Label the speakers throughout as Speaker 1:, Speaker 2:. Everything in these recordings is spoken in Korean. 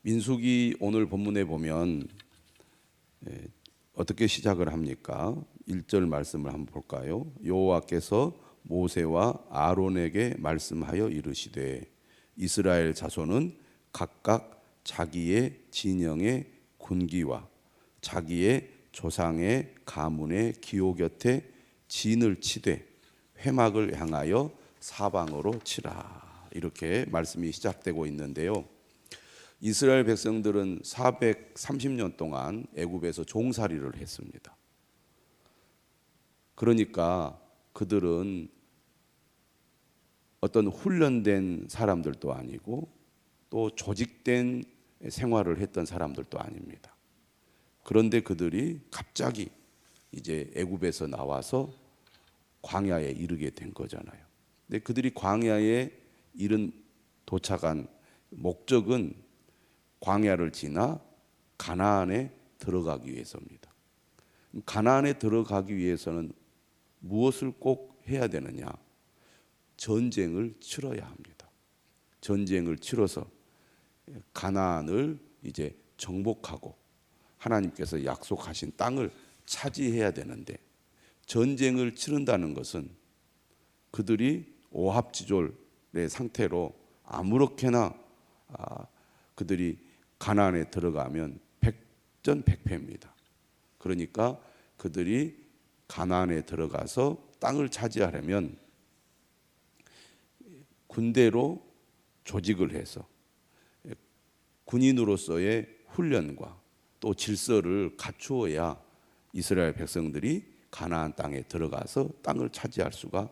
Speaker 1: 민수기 오늘 본문에 보면 어떻게 시작을 합니까? 1절 말씀을 한번 볼까요? 여호와께서 모세와 아론에게 말씀하여 이르시되 이스라엘 자손은 각각 자기의 진영의 군기와 자기의 조상의 가문의 기호 곁에 진을 치되 회막을 향하여 사방으로 치라. 이렇게 말씀이 시작되고 있는데요. 이스라엘 백성들은 430년 동안 애굽에서 종살이를 했습니다. 그러니까 그들은 어떤 훈련된 사람들도 아니고 또 조직된 생활을 했던 사람들도 아닙니다. 그런데 그들이 갑자기 이제 애굽에서 나와서 광야에 이르게 된 거잖아요. 근데 그들이 광야에 도착한 목적은 광야를 지나 가나안에 들어가기 위해서입니다. 가나안에 들어가기 위해서는 무엇을 꼭 해야 되느냐? 전쟁을 치러야 합니다. 전쟁을 치러서 가나안을 이제 정복하고 하나님께서 약속하신 땅을 차지해야 되는데, 전쟁을 치른다는 것은 그들이 오합지졸의 상태로 아무렇게나 그들이 가나안에 들어가면 백전백패입니다. 그러니까 그들이 가나안에 들어가서 땅을 차지하려면 군대로 조직을 해서 군인으로서의 훈련과 또 질서를 갖추어야 이스라엘 백성들이 가나안 땅에 들어가서 땅을 차지할 수가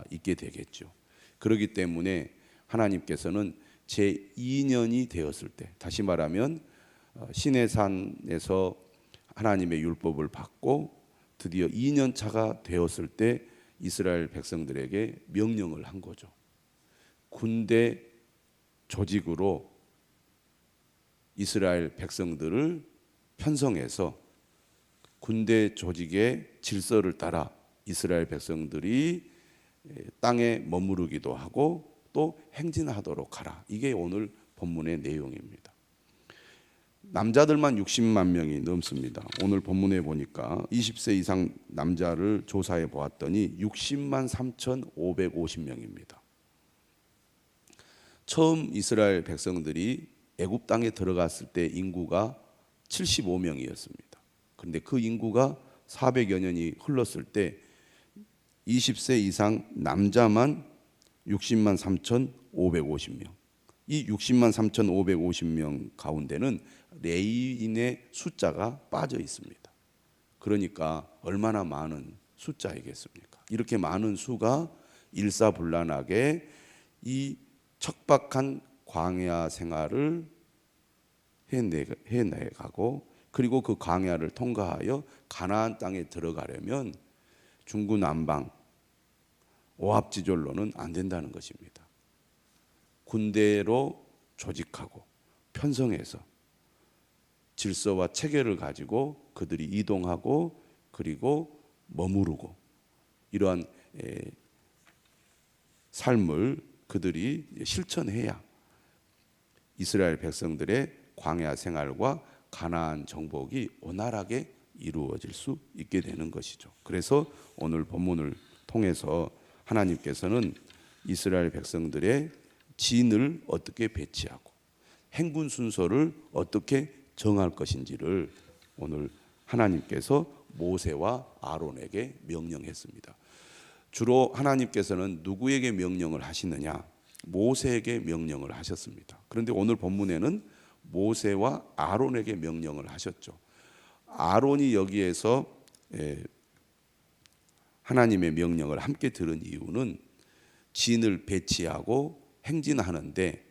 Speaker 1: 있게 되겠죠. 그렇기 때문에 하나님께서는 제2년이 되었을 때, 다시 말하면 시내산에서 하나님의 율법을 받고 드디어 2년 차가 되었을 때 이스라엘 백성들에게 명령을 한 거죠. 군대 조직으로 이스라엘 백성들을 편성해서 군대 조직의 질서를 따라 이스라엘 백성들이 땅에 머무르기도 하고 또 행진하도록 하라. 이게 오늘 본문의 내용입니다. 남자들만 60만 명이 넘습니다. 오늘 본문에 보니까 20세 이상 남자를 조사해 보았더니 60만 3,550명입니다. 처음 이스라엘 백성들이 애굽 땅에 들어갔을 때 인구가 75명이었습니다. 그런데 그 인구가 400여 년이 흘렀을 때 20세 이상 남자만 60만 3,550명. 이 60만 3,550명 가운데는 레위인의 숫자가 빠져 있습니다. 그러니까 얼마나 많은 숫자이겠습니까? 이렇게 많은 수가 일사불란하게 이 척박한 광야 생활을 해내가고, 그리고 그 광야를 통과하여 가나안 땅에 들어가려면 중구난방 오합지졸로는 안 된다는 것입니다. 군대로 조직하고 편성해서 질서와 체계를 가지고 그들이 이동하고 그리고 머무르고, 이러한 삶을 그들이 실천해야 이스라엘 백성들의 광야 생활과 가나안 정복이 원활하게 이루어질 수 있게 되는 것이죠. 그래서 오늘 본문을 통해서 하나님께서는 이스라엘 백성들의 진을 어떻게 배치하고 행군 순서를 어떻게 정할 것인지를 오늘 하나님께서 모세와 아론에게 명령했습니다. 주로 하나님께서는 누구에게 명령을 하시느냐? 모세에게 명령을 하셨습니다. 그런데 오늘 본문에는 모세와 아론에게 명령을 하셨죠. 아론이 여기에서 하나님의 명령을 함께 들은 이유는 진을 배치하고 행진하는데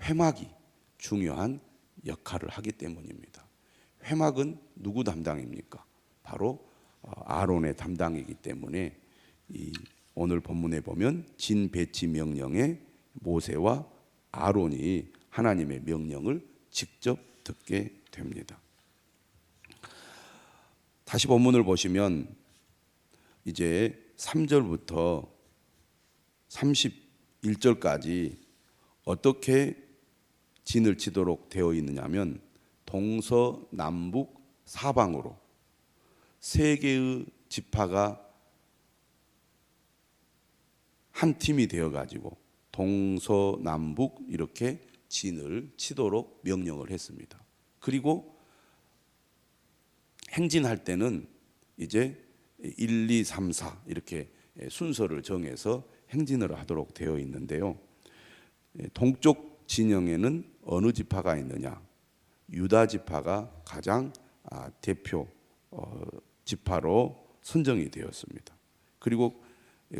Speaker 1: 회막이 중요한 역할을 하기 때문입니다. 회막은 누구 담당입니까? 바로 아론의 담당이기 때문에 오늘 본문에 보면 진 배치 명령에 모세와 아론이 하나님의 명령을 직접 듣게 됩니다. 다시 본문을 보시면 이제 3절부터 31절까지 어떻게 진을 치도록 되어 있느냐면 동서남북 사방으로 세 개의 지파가 한 팀이 되어 가지고 동서남북 이렇게 진을 치도록 명령을 했습니다. 그리고 행진할 때는 이제 1, 2, 3, 4 이렇게 순서를 정해서 행진을 하도록 되어 있는데요. 동쪽 진영에는 어느 지파가 있느냐? 유다 지파가 가장 대표 지파로 선정이 되었습니다. 그리고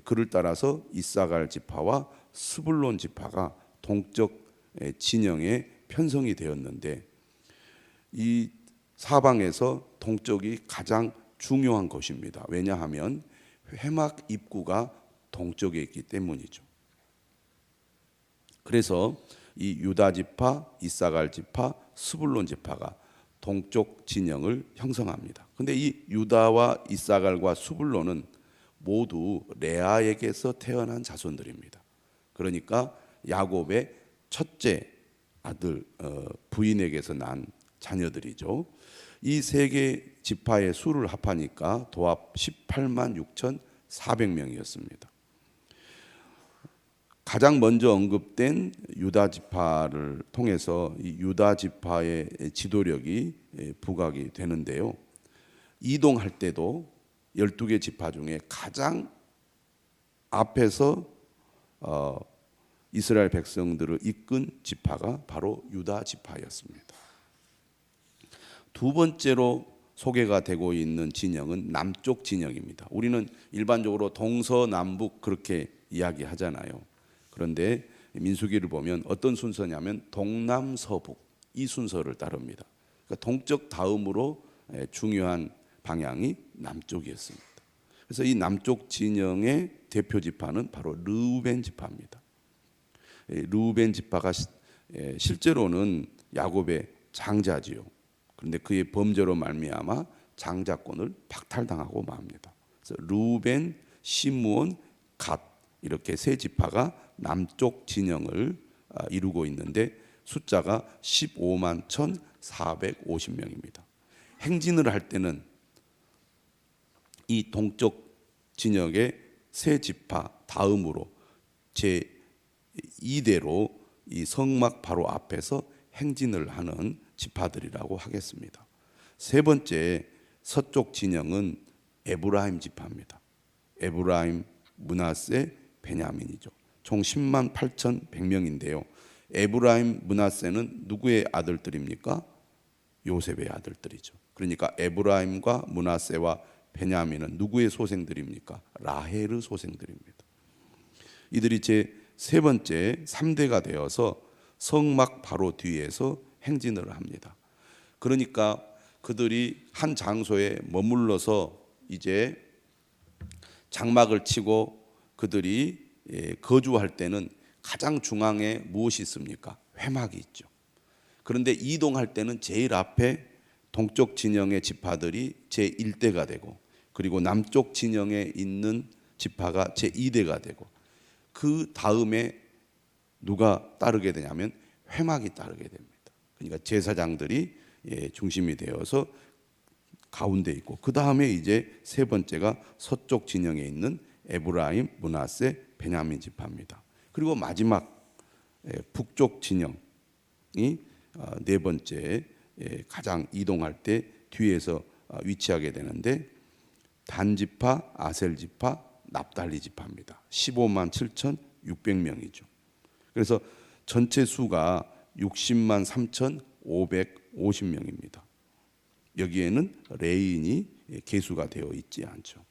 Speaker 1: 그를 따라서 이사갈 지파와 스불론 지파가 동쪽 진영에 편성이 되었는데, 이 사방에서 동쪽이 가장 중요한 곳입니다. 왜냐하면 회막 입구가 동쪽에 있기 때문이죠. 그래서 이 유다 지파, 이사갈 지파, 스불론 지파가 동쪽 진영을 형성합니다. 근데 이 유다와 이사갈과 스불론은 모두 레아에게서 태어난 자손들입니다. 그러니까 야곱의 첫째 아들 부인에게서 난 자녀들이죠. 이 세 개 지파의 수를 합하니까 도합 18만 6,400명이었습니다. 가장 먼저 언급된 유다 지파를 통해서 이 유다 지파의 지도력이 부각이 되는데요. 이동할 때도 12개 지파 중에 가장 앞에서 이스라엘 백성들을 이끈 지파가 바로 유다 지파였습니다. 두 번째로 소개가 되고 있는 진영은 남쪽 진영입니다. 우리는 일반적으로 동서남북 그렇게 이야기하잖아요. 그런데 민수기를 보면 어떤 순서냐면 동남서북 이 순서를 따릅니다. 그러니까 동쪽 다음으로 중요한 방향이 남쪽이었습니다. 그래서 이 남쪽 진영의 대표 지파는 바로 르우벤 지파입니다. 르우벤 지파가 실제로는 야곱의 장자지요. 그런데 그의 범죄로 말미암아 장자권을 박탈당하고 맙니다. 그래서 르우벤, 시므온, 갓 이렇게 세 지파가 남쪽 진영을 이루고 있는데 숫자가 15만 1,450명입니다. 행진을 할 때는 이 동쪽 진영의 세 지파 다음으로 제 2대로 이 성막 바로 앞에서 행진을 하는 지파들이라고 하겠습니다. 세 번째 서쪽 진영은 에브라임 지파입니다. 에브라임, 므낫세, 베냐민이죠. 총 10만 8,100명인데요. 에브라임, 므낫세는 누구의 아들들입니까? 요셉의 아들들이죠. 그러니까 에브라임과 므낫세와 베냐민은 누구의 소생들입니까? 라헬의 소생들입니다. 이들이 제 세 번째 3대가 되어서 성막 바로 뒤에서 행진을 합니다. 그러니까 그들이 한 장소에 머물러서 이제 장막을 치고 그들이 거주할 때는 가장 중앙에 무엇이 있습니까? 회막이 있죠. 그런데 이동할 때는 제일 앞에 동쪽 진영의 지파들이 제1대가 되고, 그리고 남쪽 진영에 있는 지파가 제2대가 되고, 그 다음에 누가 따르게 되냐면 회막이 따르게 됩니다. 그러니까 제사장들이 중심이 되어서 가운데 있고, 그 다음에 이제 세 번째가 서쪽 진영에 있는 에브라임, 므낫세, 베냐민 지파입니다. 그리고 마지막 북쪽 진영이 네 번째 가장 이동할 때 뒤에서 위치하게 되는데 단 지파, 아셀 지파, 납달리 지파입니다. 15만 7,600명이죠. 그래서 전체 수가 60만 3,550명입니다. 여기에는 레인이 계수가 되어 있지 않죠.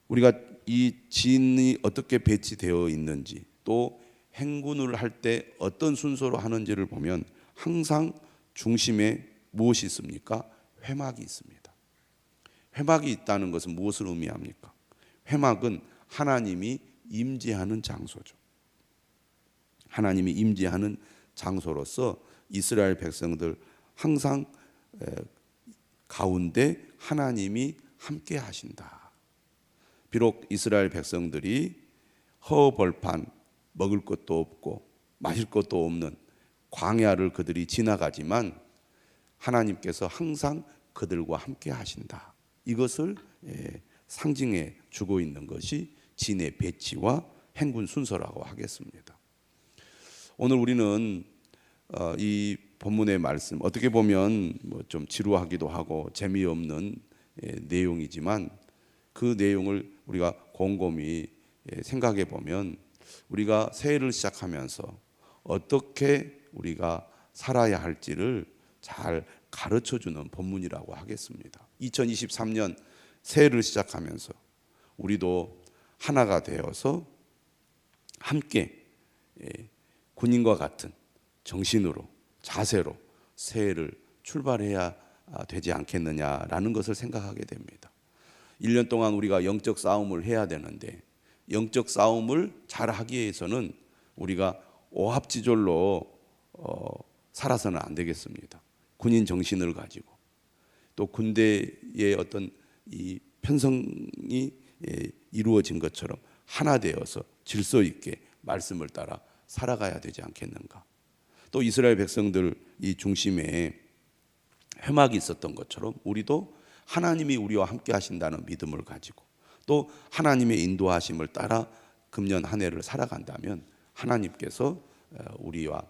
Speaker 1: 우리가 이 진이 어떻게 배치되어 있는지, 또 행군을 할 때 어떤 순서로 하는지를 보면 항상 중심에 무엇이 있습니까? 회막이 있습니다. 회막이 있다는 것은 무엇을 의미합니까? 회막은 하나님이 임재하는 장소죠. 하나님이 임재하는 장소로서 이스라엘 백성들 항상 가운데 하나님이 함께 하신다. 비록 이스라엘 백성들이 허벌판, 먹을 것도 없고 마실 것도 없는 광야를 그들이 지나가지만 하나님께서 항상 그들과 함께 하신다. 이것을 상징해 주고 있는 것이 진의 배치와 행군 순서라고 하겠습니다. 오늘 우리는 이 본문의 말씀, 어떻게 보면 좀 지루하기도 하고 재미없는 내용이지만 그 내용을 우리가 곰곰이 생각해 보면 우리가 새해를 시작하면서 어떻게 우리가 살아야 할지를 잘 가르쳐 주는 본문이라고 하겠습니다. 2023년 새해를 시작하면서 우리도 하나가 되어서 함께 군인과 같은 정신으로, 자세로 새해를 출발해야 되지 않겠느냐라는 것을 생각하게 됩니다. 1년 동안 우리가 영적 싸움을 해야 되는데 영적 싸움을 잘 하기 위해서는 우리가 오합지졸로 살아서는 안 되겠습니다. 군인 정신을 가지고 또 군대의 어떤 이 편성이 이루어진 것처럼 하나 되어서 질서 있게 말씀을 따라 살아가야 되지 않겠는가. 또 이스라엘 백성들 이 중심에 회막이 있었던 것처럼 우리도 하나님이 우리와 함께 하신다는 믿음을 가지고 또 하나님의 인도하심을 따라 금년 한 해를 살아간다면 하나님께서 우리와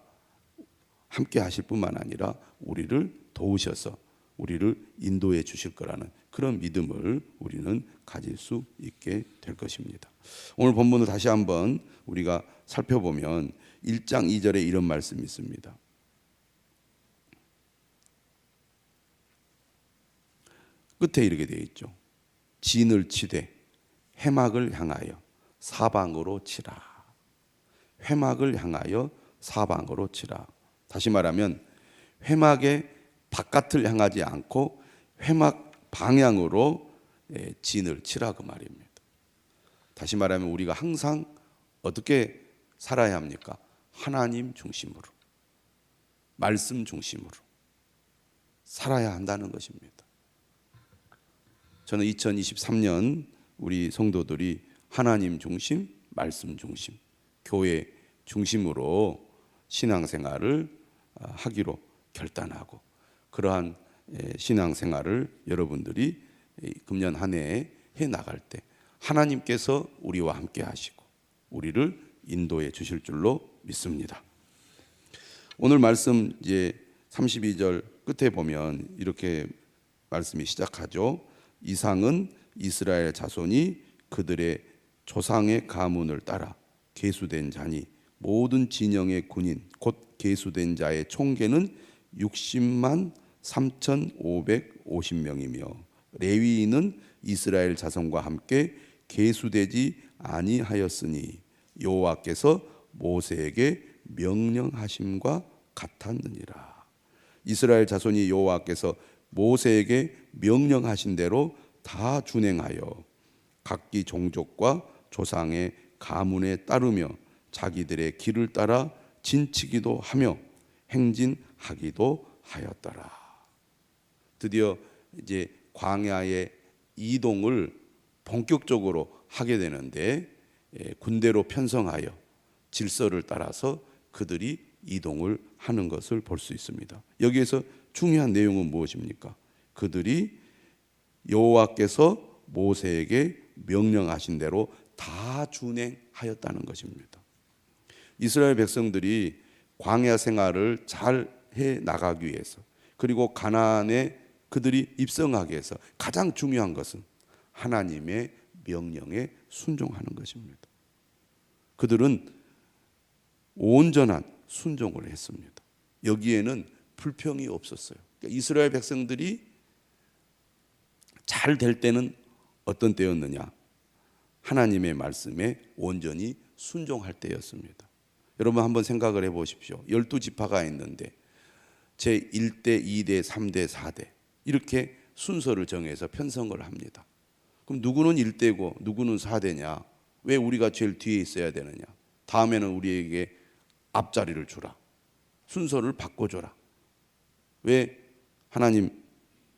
Speaker 1: 함께 하실 뿐만 아니라 우리를 도우셔서 우리를 인도해 주실 거라는 그런 믿음을 우리는 가질 수 있게 될 것입니다. 오늘 본문을 다시 한번 우리가 살펴보면 1장 2절에 이런 말씀이 있습니다. 끝에 이렇게 되어 있죠. 진을 치되 회막을 향하여 사방으로 치라. 회막을 향하여 사방으로 치라. 다시 말하면 회막의 바깥을 향하지 않고 회막 방향으로 진을 치라 그 말입니다. 다시 말하면 우리가 항상 어떻게 살아야 합니까? 하나님 중심으로, 말씀 중심으로 살아야 한다는 것입니다. 저는 2023년 우리 성도들이 하나님 중심, 말씀 중심, 교회 중심으로 신앙생활을 하기로 결단하고 그러한 신앙생활을 여러분들이 금년 한 해에 해 나갈 때 하나님께서 우리와 함께 하시고 우리를 인도해 주실 줄로 믿습니다. 오늘 말씀 이제 32절 끝에 보면 이렇게 말씀이 시작하죠. 이상은 이스라엘 자손이 그들의 조상의 가문을 따라 계수된 자니 모든 진영의 군인 곧 계수된 자의 총계는 60만 3,550명이며 레위인은 이스라엘 자손과 함께 계수되지 아니하였으니 여호와께서 모세에게 명령하심과 같았느니라. 이스라엘 자손이 여호와께서 모세에게 명령하신 대로 다 준행하여 각기 종족과 조상의 가문에 따르며 자기들의 길을 따라 진치기도 하며 행진하기도 하였더라. 드디어 이제 광야의 이동을 본격적으로 하게 되는데 군대로 편성하여 질서를 따라서 그들이 이동을 하는 것을 볼 수 있습니다. 여기에서 중요한 내용은 무엇입니까? 그들이 여호와께서 모세에게 명령하신 대로 다 준행하였다는 것입니다. 이스라엘 백성들이 광야 생활을 잘 해 나가기 위해서 그리고 가나안에 그들이 입성하기 위해서 가장 중요한 것은 하나님의 명령에 순종하는 것입니다. 그들은 온전한 순종을 했습니다. 여기에는 불평이 없었어요. 그러니까 이스라엘 백성들이 잘 될 때는 어떤 때였느냐? 하나님의 말씀에 온전히 순종할 때였습니다. 여러분 한번 생각을 해보십시오. 12지파가 있는데 제1대, 2대, 3대, 4대 이렇게 순서를 정해서 편성을 합니다. 그럼 누구는 1대고 누구는 4대냐? 왜 우리가 제일 뒤에 있어야 되느냐? 다음에는 우리에게 앞자리를 주라. 순서를 바꿔줘라. 왜 하나님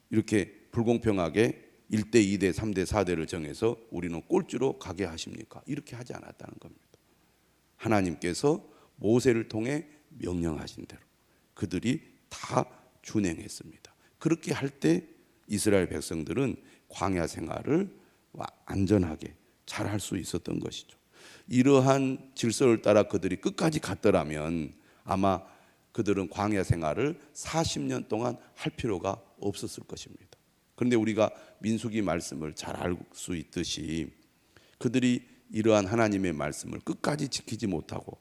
Speaker 1: 이렇게 불공평하게 1대, 2대, 3대, 4대를 정해서 우리는 꼴찌로 가게 하십니까? 이렇게 하지 않았다는 겁니다. 하나님께서 모세를 통해 명령하신 대로 그들이 다 준행했습니다. 그렇게 할 때 이스라엘 백성들은 광야 생활을 안전하게 잘 할 수 있었던 것이죠. 이러한 질서를 따라 그들이 끝까지 갔더라면 아마 그들은 광야 생활을 40년 동안 할 필요가 없었을 것입니다. 그런데 우리가 민수기 말씀을 잘 알 수 있듯이 그들이 이러한 하나님의 말씀을 끝까지 지키지 못하고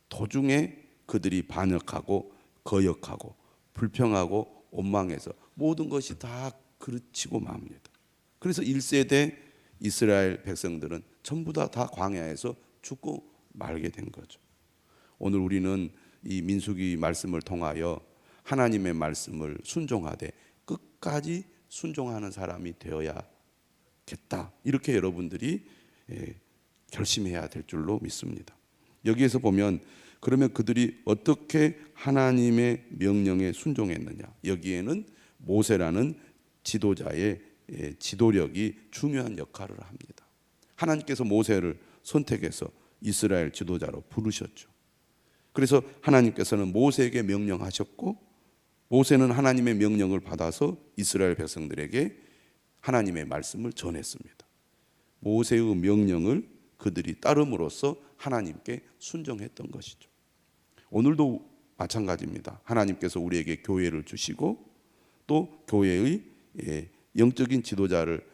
Speaker 1: 도중에 그들이 반역하고 거역하고 불평하고 원망해서 모든 것이 다 그르치고 맙니다. 그래서 1세대 이스라엘 백성들은 전부 다 광야에서 죽고 말게 된 거죠. 오늘 우리는 이 민수기 말씀을 통하여 하나님의 말씀을 순종하되 끝까지 순종하는 사람이 되어야겠다. 이렇게 여러분들이 결심해야 될 줄로 믿습니다. 여기에서 보면 그러면 그들이 어떻게 하나님의 명령에 순종했느냐? 여기에는 모세라는 지도자의 지도력이 중요한 역할을 합니다. 하나님께서 모세를 선택해서 이스라엘 지도자로 부르셨죠. 그래서 하나님께서는 모세에게 명령하셨고 모세는 하나님의 명령을 받아서 이스라엘 백성들에게 하나님의 말씀을 전했습니다. 모세의 명령을 그들이 따름으로써 하나님께 순종했던 것이죠. 오늘도 마찬가지입니다. 하나님께서 우리에게 교회를 주시고 또 교회의 영적인 지도자를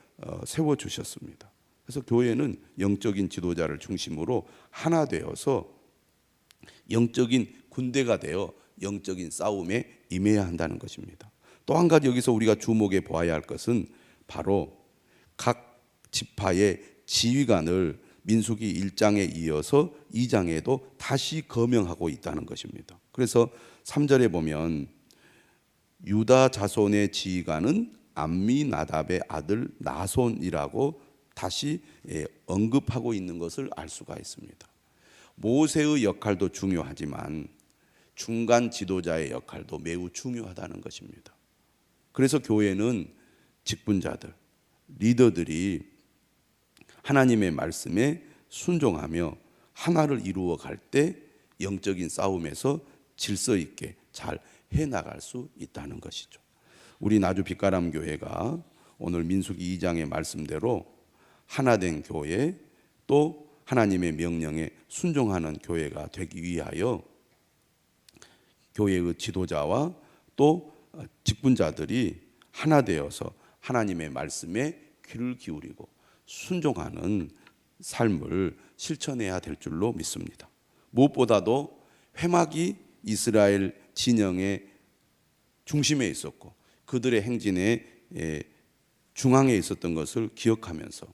Speaker 1: 세워주셨습니다. 그래서 교회는 영적인 지도자를 중심으로 하나 되어서 영적인 군대가 되어 영적인 싸움에 임해야 한다는 것입니다. 또 한 가지 여기서 우리가 주목해 보아야 할 것은 바로 각 지파의 지휘관을 민수기 1장에 이어서 2장에도 다시 거명하고 있다는 것입니다. 그래서 3절에 보면 유다 자손의 지휘관은 암미나답의 아들 나손이라고 다시 언급하고 있는 것을 알 수가 있습니다. 모세의 역할도 중요하지만 중간 지도자의 역할도 매우 중요하다는 것입니다. 그래서 교회는 직분자들, 리더들이 하나님의 말씀에 순종하며 하나를 이루어 갈 때 영적인 싸움에서 질서 있게 잘 해나갈 수 있다는 것이죠. 우리 나주 빛가람 교회가 오늘 민수기 2장의 말씀대로 하나된 교회 또 하나님의 명령에 순종하는 교회가 되기 위하여 교회의 지도자와 또 직분자들이 하나 되어서 하나님의 말씀에 귀를 기울이고 순종하는 삶을 실천해야 될 줄로 믿습니다. 무엇보다도 회막이 이스라엘 진영의 중심에 있었고 그들의 행진의 중앙에 있었던 것을 기억하면서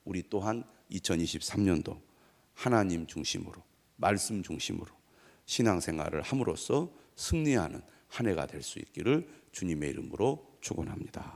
Speaker 1: 우리 또한 2023년도 하나님 중심으로 말씀 중심으로 신앙생활을 함으로써 승리하는 한 해가 될 수 있기를 주님의 이름으로 축원합니다.